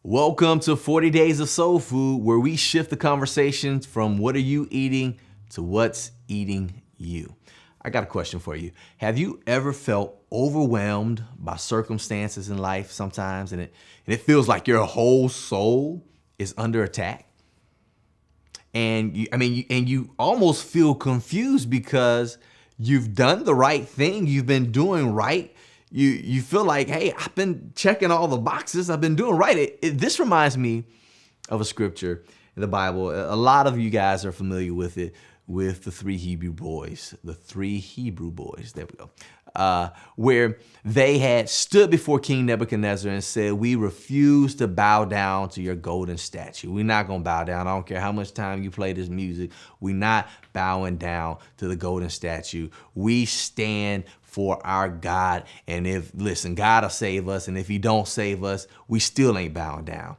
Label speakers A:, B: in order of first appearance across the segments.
A: Welcome to 40 Days of Soul Food, where we shift the conversation from what are you eating to what's eating you. I got a question for you. Have you ever felt overwhelmed by circumstances in life sometimes, and it feels like your whole soul is under attack? And you almost feel confused because you've done the right thing, you've been doing right. You feel like, hey, I've been checking all the boxes. I've been doing right. This reminds me of a scripture in the Bible. A lot of you guys are familiar with it, with the three Hebrew boys. The three Hebrew boys, there we go. Where they had stood before King Nebuchadnezzar and said, we refuse to bow down to your golden statue. We're not going to bow down. I don't care how much time you play this music. We're not bowing down to the golden statue. We stand for our God. And God will save us. And if he don't save us, we still ain't bowing down.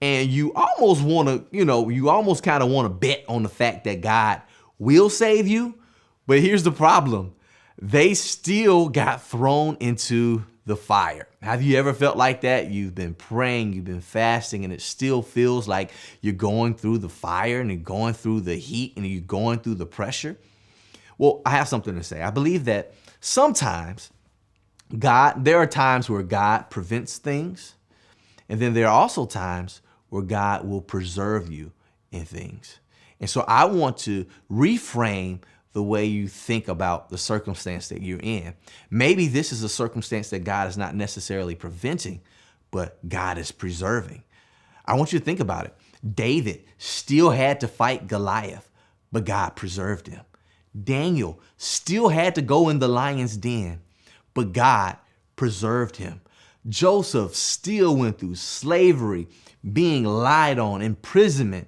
A: And you almost want to, you almost kind of want to bet on the fact that God will save you. But here's the problem. They still got thrown into the fire. Have you ever felt like that? You've been praying, you've been fasting, and it still feels like you're going through the fire and you're going through the heat and you're going through the pressure. Well, I have something to say. I believe that sometimes there are times where God prevents things, and then there are also times where God will preserve you in things. And so I want to reframe the way you think about the circumstance that you're in. Maybe this is a circumstance that God is not necessarily preventing, but God is preserving. I want you to think about it. David still had to fight Goliath, but God preserved him. Daniel still had to go in the lion's den, but God preserved him. Joseph still went through slavery, being lied on, imprisonment,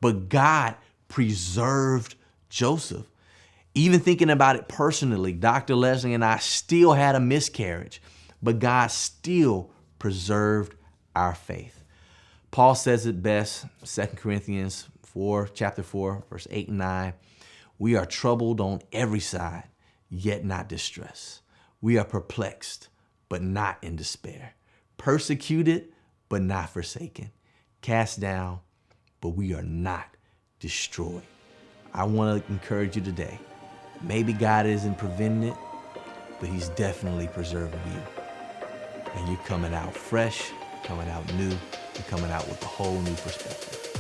A: but God preserved Joseph. Even thinking about it personally, Dr. Lesley and I still had a miscarriage, but God still preserved our faith. Paul says it best, 2 Corinthians 4, chapter 4, verse 8 and 9. We are troubled on every side, yet not distressed. We are perplexed, but not in despair. Persecuted, but not forsaken. Cast down, but we are not destroyed. I want to encourage you today. Maybe God isn't preventing it, but he's definitely preserving you. And you're coming out fresh, coming out new, and coming out with a whole new perspective.